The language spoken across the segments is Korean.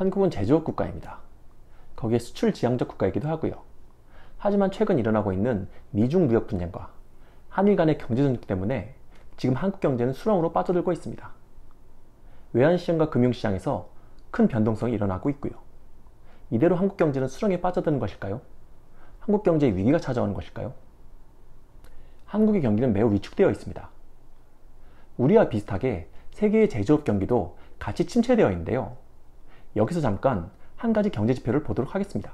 한국은 제조업 국가입니다. 거기에 수출 지향적 국가이기도 하고요. 하지만 최근 일어나고 있는 미중 무역 분쟁과 한일 간의 경제 전쟁 때문에 지금 한국 경제는 수렁으로 빠져들고 있습니다. 외환시장과 금융시장에서 큰 변동성이 일어나고 있고요. 이대로 한국 경제는 수렁에 빠져드는 것일까요? 한국 경제에 위기가 찾아오는 것일까요? 한국의 경기는 매우 위축되어 있습니다. 우리와 비슷하게 세계의 제조업 경기도 같이 침체되어 있는데요. 여기서 잠깐 한 가지 경제 지표를 보도록 하겠습니다.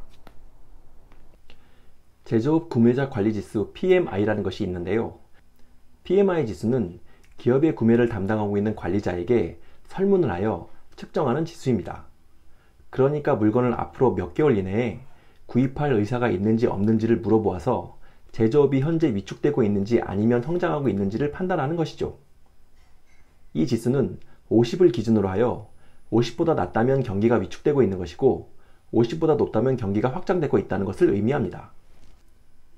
제조업 구매자 관리 지수 PMI라는 것이 있는데요. PMI 지수는 기업의 구매를 담당하고 있는 관리자에게 설문을 하여 측정하는 지수입니다. 그러니까 물건을 앞으로 몇 개월 이내에 구입할 의사가 있는지 없는지를 물어보아서 제조업이 현재 위축되고 있는지 아니면 성장하고 있는지를 판단하는 것이죠. 이 지수는 50을 기준으로 하여 50보다 낮다면 경기가 위축되고 있는 것이고 50보다 높다면 경기가 확장되고 있다는 것을 의미합니다.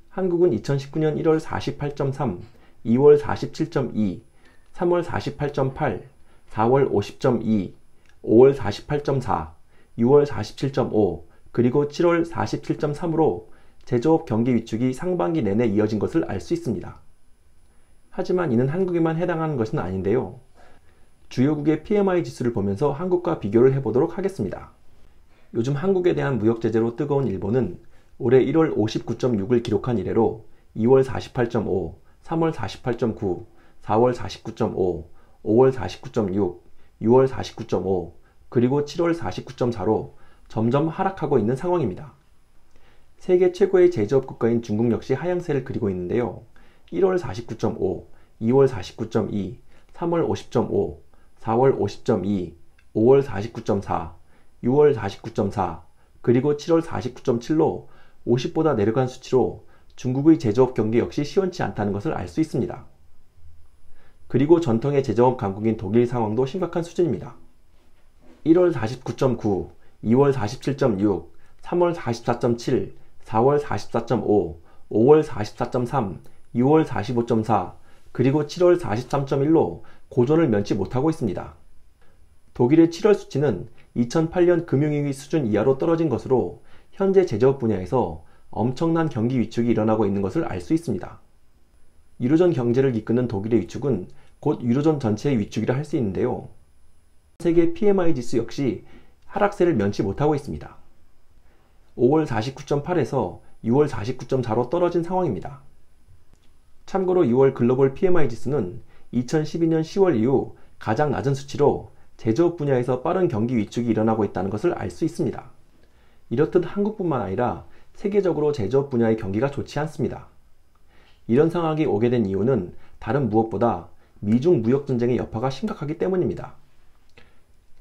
한국은 2019년 1월 48.3, 2월 47.2, 3월 48.8, 4월 50.2, 5월 48.4, 6월 47.5, 그리고 7월 47.3으로 제조업 경기 위축이 상반기 내내 이어진 것을 알 수 있습니다. 하지만 이는 한국에만 해당하는 것은 아닌데요. 주요국의 PMI 지수를 보면서 한국과 비교를 해보도록 하겠습니다. 요즘 한국에 대한 무역 제재로 뜨거운 일본은 올해 1월 59.6을 기록한 이래로 2월 48.5, 3월 48.9, 4월 49.5, 5월 49.6, 6월 49.5, 그리고 7월 49.4로 점점 하락하고 있는 상황입니다. 세계 최고의 제조업 국가인 중국 역시 하향세를 그리고 있는데요. 1월 49.5, 2월 49.2, 3월 50.5, 4월 50.2, 5월 49.4, 6월 49.4, 그리고 7월 49.7로 50보다 내려간 수치로 중국의 제조업 경기 역시 시원치 않다는 것을 알 수 있습니다. 그리고 전통의 제조업 강국인 독일 상황도 심각한 수준입니다. 1월 49.9, 2월 47.6, 3월 44.7, 4월 44.5, 5월 44.3, 6월 45.4, 그리고 7월 43.1로 고전을 면치 못하고 있습니다. 독일의 7월 수치는 2008년 금융위기 수준 이하로 떨어진 것으로 현재 제조업 분야에서 엄청난 경기 위축이 일어나고 있는 것을 알 수 있습니다. 유로존 경제를 이끄는 독일의 위축은 곧 유로존 전체의 위축이라 할 수 있는데요. 세계 PMI 지수 역시 하락세를 면치 못하고 있습니다. 5월 49.8에서 6월 49.4로 떨어진 상황입니다. 참고로 6월 글로벌 PMI 지수는 2012년 10월 이후 가장 낮은 수치로 제조업 분야에서 빠른 경기 위축이 일어나고 있다는 것을 알 수 있습니다. 이렇듯 한국뿐만 아니라 세계적으로 제조업 분야의 경기가 좋지 않습니다. 이런 상황이 오게 된 이유는 다른 무엇보다 미중 무역 전쟁의 여파가 심각하기 때문입니다.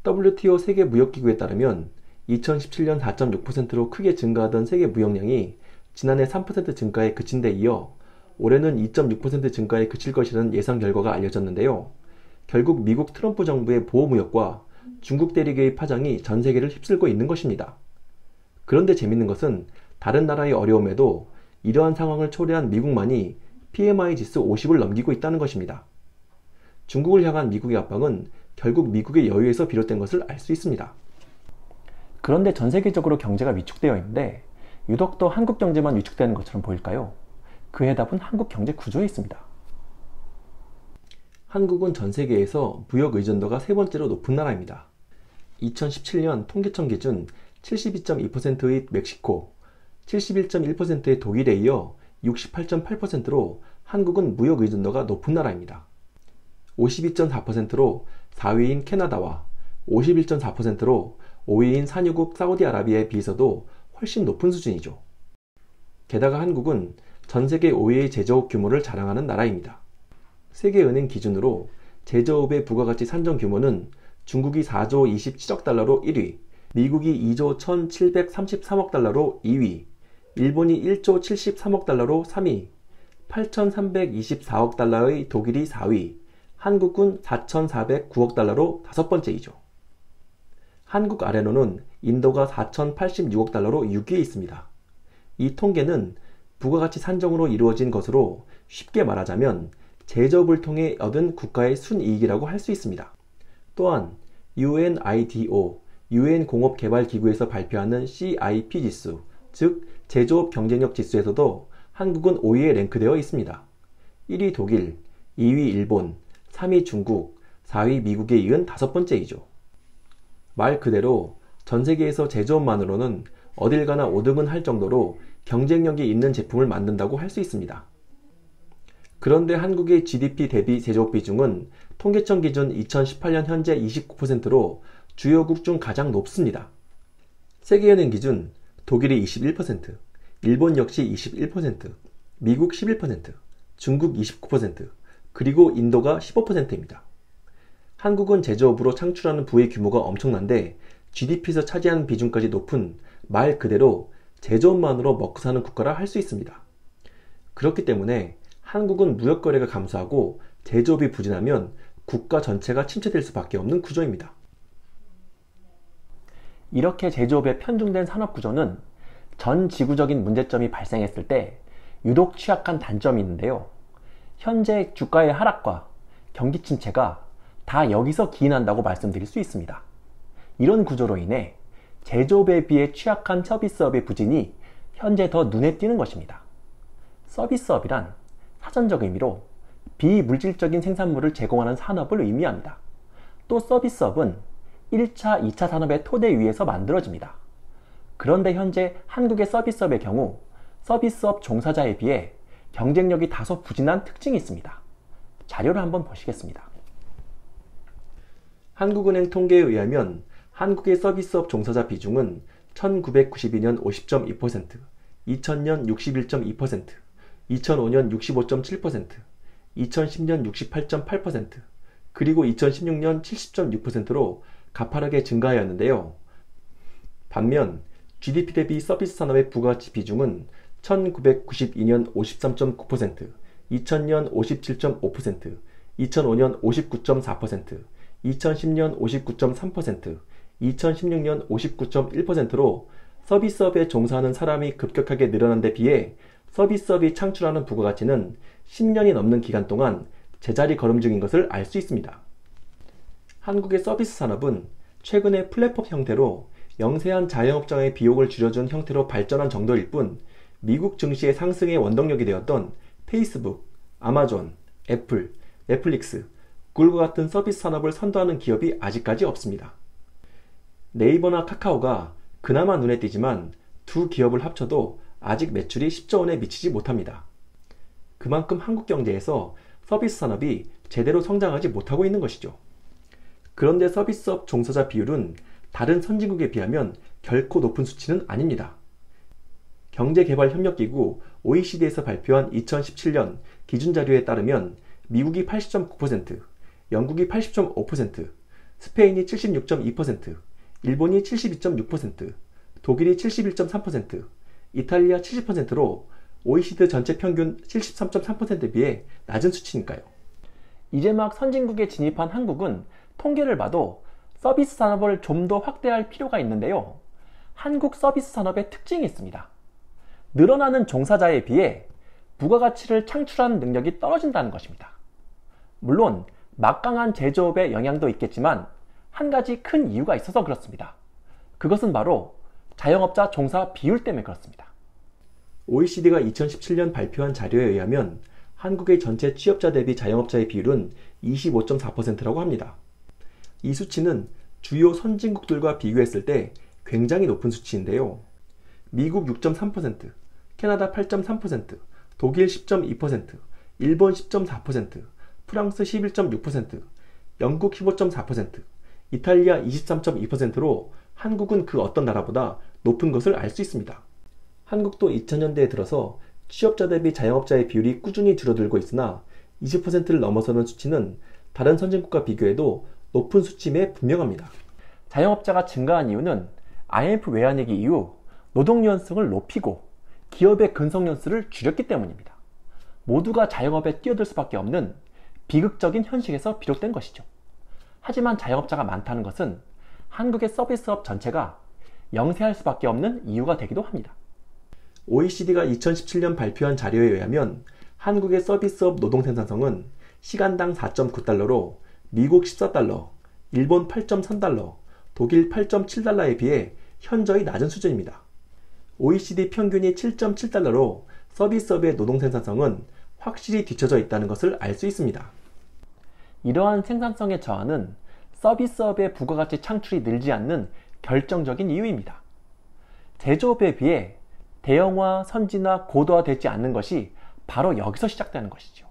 WTO 세계무역기구에 따르면 2017년 4.6%로 크게 증가하던 세계 무역량이 지난해 3% 증가에 그친 데 이어 올해는 2.6% 증가에 그칠 것이라는 예상 결과가 알려졌는데요. 결국 미국 트럼프 정부의 보호무역과 중국 대륙의 파장이 전 세계를 휩쓸고 있는 것입니다. 그런데 재밌는 것은 다른 나라의 어려움에도 이러한 상황을 초래한 미국만이 PMI 지수 50을 넘기고 있다는 것입니다. 중국을 향한 미국의 압박은 결국 미국의 여유에서 비롯된 것을 알 수 있습니다. 그런데 전 세계적으로 경제가 위축되어 있는데 유독 더 한국 경제만 위축되는 것처럼 보일까요? 그 해답은 한국 경제 구조에 있습니다. 한국은 전 세계에서 무역 의존도가 세 번째로 높은 나라입니다. 2017년 통계청 기준 72.2%의 멕시코, 71.1%의 독일에 이어 68.8%로 한국은 무역 의존도가 높은 나라입니다. 52.4%로 4위인 캐나다와 51.4%로 5위인 산유국 사우디아라비아에 비해서도 훨씬 높은 수준이죠. 게다가 한국은 전 세계 5위의 제조업 규모를 자랑하는 나라입니다. 세계은행 기준으로 제조업의 부가가치 산정 규모는 중국이 4조 27억 달러로 1위, 미국이 2조 1733억 달러로 2위, 일본이 1조 73억 달러로 3위, 8324억 달러의 독일이 4위, 한국은 4409억 달러로 5번째이죠. 한국 아래로는 인도가 4086억 달러로 6위에 있습니다. 이 통계는 부가가치 산정으로 이루어진 것으로 쉽게 말하자면 제조업을 통해 얻은 국가의 순이익이라고 할 수 있습니다. 또한 UNIDO, UN 공업개발기구에서 발표하는 CIP 지수, 즉 제조업 경쟁력 지수에서도 한국은 5위에 랭크되어 있습니다. 1위 독일, 2위 일본, 3위 중국, 4위 미국에 이은 5번째이죠. 말 그대로 전 세계에서 제조업만으로는 어딜 가나 5등은 할 정도로 경쟁력이 있는 제품을 만든다고 할 수 있습니다. 그런데 한국의 GDP 대비 제조업 비중은 통계청 기준 2018년 현재 29%로 주요국 중 가장 높습니다. 세계은행 기준 독일이 21%, 일본 역시 21%, 미국 11%, 중국 29%, 그리고 인도가 15%입니다. 한국은 제조업으로 창출하는 부의 규모가 엄청난데 GDP에서 차지하는 비중까지 높은 말 그대로 제조업만으로 먹고 사는 국가라 할 수 있습니다. 그렇기 때문에 한국은 무역거래가 감소하고 제조업이 부진하면 국가 전체가 침체될 수밖에 없는 구조입니다. 이렇게 제조업에 편중된 산업구조는 전 지구적인 문제점이 발생했을 때 유독 취약한 단점이 있는데요. 현재 주가의 하락과 경기 침체가 다 여기서 기인한다고 말씀드릴 수 있습니다. 이런 구조로 인해 제조업에 비해 취약한 서비스업의 부진이 현재 더 눈에 띄는 것입니다. 서비스업이란 사전적 의미로 비물질적인 생산물을 제공하는 산업을 의미합니다. 또 서비스업은 1차, 2차 산업의 토대 위에서 만들어집니다. 그런데 현재 한국의 서비스업의 경우 서비스업 종사자에 비해 경쟁력이 다소 부진한 특징이 있습니다. 자료를 한번 보시겠습니다. 한국은행 통계에 의하면 한국의 서비스업 종사자 비중은 1992년 50.2%, 2000년 61.2%, 2005년 65.7%, 2010년 68.8%, 그리고 2016년 70.6%로 가파르게 증가하였는데요. 반면 GDP 대비 서비스 산업의 부가가치 비중은 1992년 53.9%, 2000년 57.5%, 2005년 59.4%, 2010년 59.3%, 2016년 59.1%로 서비스업에 종사하는 사람이 급격하게 늘어난 데 비해 서비스업이 창출하는 부가가치는 10년이 넘는 기간 동안 제자리 걸음 중인 것을 알 수 있습니다. 한국의 서비스 산업은 최근에 플랫폼 형태로 영세한 자영업자의 비용을 줄여준 형태로 발전한 정도일 뿐 미국 증시의 상승의 원동력이 되었던 페이스북, 아마존, 애플, 넷플릭스, 구글과 같은 서비스 산업을 선도하는 기업이 아직까지 없습니다. 네이버나 카카오가 그나마 눈에 띄지만 두 기업을 합쳐도 아직 매출이 10조 원에 미치지 못합니다. 그만큼 한국 경제에서 서비스 산업이 제대로 성장하지 못하고 있는 것이죠. 그런데 서비스업 종사자 비율은 다른 선진국에 비하면 결코 높은 수치는 아닙니다. 경제개발협력기구 OECD에서 발표한 2017년 기준자료에 따르면 미국이 80.9%, 영국이 80.5%, 스페인이 76.2%, 일본이 72.6%, 독일이 71.3%, 이탈리아 70%로 OECD 전체 평균 73.3%에 비해 낮은 수치니까요. 이제 막 선진국에 진입한 한국은 통계를 봐도 서비스 산업을 좀 더 확대할 필요가 있는데요. 한국 서비스 산업의 특징이 있습니다. 늘어나는 종사자에 비해 부가가치를 창출하는 능력이 떨어진다는 것입니다. 물론 막강한 제조업의 영향도 있겠지만 한 가지 큰 이유가 있어서 그렇습니다. 그것은 바로 자영업자 종사 비율 때문에 그렇습니다. OECD가 2017년 발표한 자료에 의하면 한국의 전체 취업자 대비 자영업자의 비율은 25.4%라고 합니다. 이 수치는 주요 선진국들과 비교했을 때 굉장히 높은 수치인데요. 미국 6.3%, 캐나다 8.3%, 독일 10.2%, 일본 10.4%, 프랑스 11.6%, 영국 15.4%, 이탈리아 23.2%로 한국은 그 어떤 나라보다 높은 것을 알 수 있습니다. 한국도 2000년대에 들어서 취업자 대비 자영업자의 비율이 꾸준히 줄어들고 있으나 20%를 넘어서는 수치는 다른 선진국과 비교해도 높은 수치임에 분명합니다. 자영업자가 증가한 이유는 IMF 외환위기 이후 노동연수를 높이고 기업의 근속연수를 줄였기 때문입니다. 모두가 자영업에 뛰어들 수밖에 없는 비극적인 현실에서 비롯된 것이죠. 하지만 자영업자가 많다는 것은 한국의 서비스업 전체가 영세할 수밖에 없는 이유가 되기도 합니다. OECD가 2017년 발표한 자료에 의하면 한국의 서비스업 노동생산성은 시간당 4.9달러로 미국 14달러, 일본 8.3달러, 독일 8.7달러에 비해 현저히 낮은 수준입니다. OECD 평균이 7.7달러로 서비스업의 노동 생산성은 확실히 뒤처져 있다는 것을 알 수 있습니다. 이러한 생산성의 저하는 서비스업의 부가가치 창출이 늘지 않는 결정적인 이유입니다. 제조업에 비해 대형화, 선진화, 고도화되지 않는 것이 바로 여기서 시작되는 것이죠.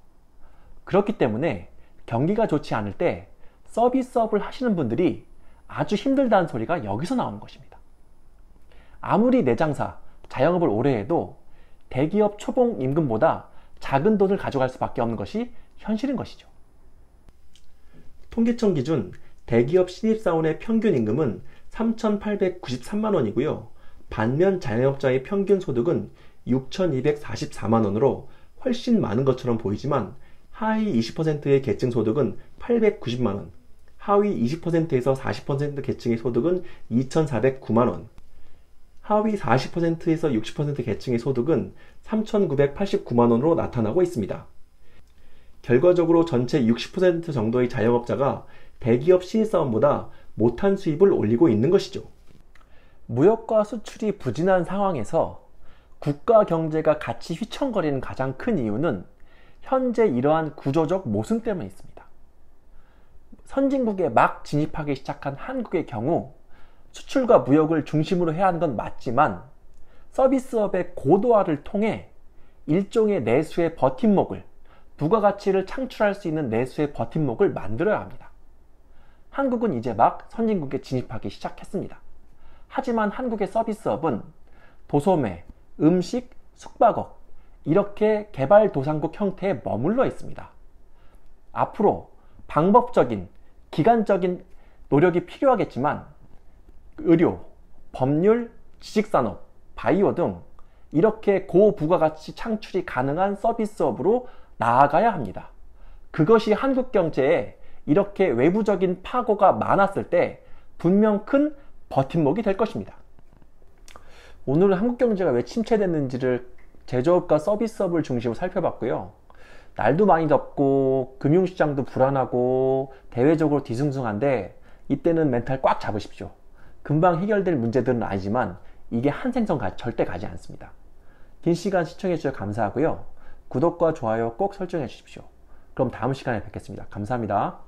그렇기 때문에 경기가 좋지 않을 때 서비스업을 하시는 분들이 아주 힘들다는 소리가 여기서 나오는 것입니다. 아무리 내장사, 자영업을 오래 해도 대기업 초봉 임금보다 작은 돈을 가져갈 수밖에 없는 것이 현실인 것이죠. 통계청 기준 대기업 신입사원의 평균 임금은 3,893만 원이고요. 반면 자영업자의 평균 소득은 6,244만 원으로 훨씬 많은 것처럼 보이지만 하위 20%의 계층 소득은 890만 원, 하위 20%에서 40% 계층의 소득은 2,409만 원, 하위 40%에서 60% 계층의 소득은 3,989만 원으로 나타나고 있습니다. 결과적으로 전체 60% 정도의 자영업자가 대기업 신입사원보다 못한 수입을 올리고 있는 것이죠. 무역과 수출이 부진한 상황에서 국가 경제가 같이 휘청거리는 가장 큰 이유는 현재 이러한 구조적 모순 때문에 있습니다. 선진국에 막 진입하기 시작한 한국의 경우 수출과 무역을 중심으로 해야 하는 건 맞지만 서비스업의 고도화를 통해 일종의 내수의 버팀목을, 부가가치를 창출할 수 있는 내수의 버팀목을 만들어야 합니다. 한국은 이제 막 선진국에 진입하기 시작했습니다. 하지만 한국의 서비스업은 도소매, 음식, 숙박업 이렇게 개발도상국 형태에 머물러 있습니다. 앞으로 방법적인, 기간적인 노력이 필요하겠지만 의료, 법률, 지식산업, 바이오 등 이렇게 고부가가치 창출이 가능한 서비스업으로 나아가야 합니다. 그것이 한국 경제에 이렇게 외부적인 파고가 많았을 때 분명 큰 버팀목이 될 것입니다. 오늘은 한국 경제가 왜 침체됐는지를 제조업과 서비스업을 중심으로 살펴봤고요. 날도 많이 덥고 금융시장도 불안하고 대외적으로 뒤숭숭한데 이때는 멘탈 꽉 잡으십시오. 금방 해결될 문제들은 아니지만 이게 한생선 절대 가지 않습니다. 긴 시간 시청해 주셔서 감사하고요. 구독과 좋아요 꼭 설정해 주십시오. 그럼 다음 시간에 뵙겠습니다. 감사합니다.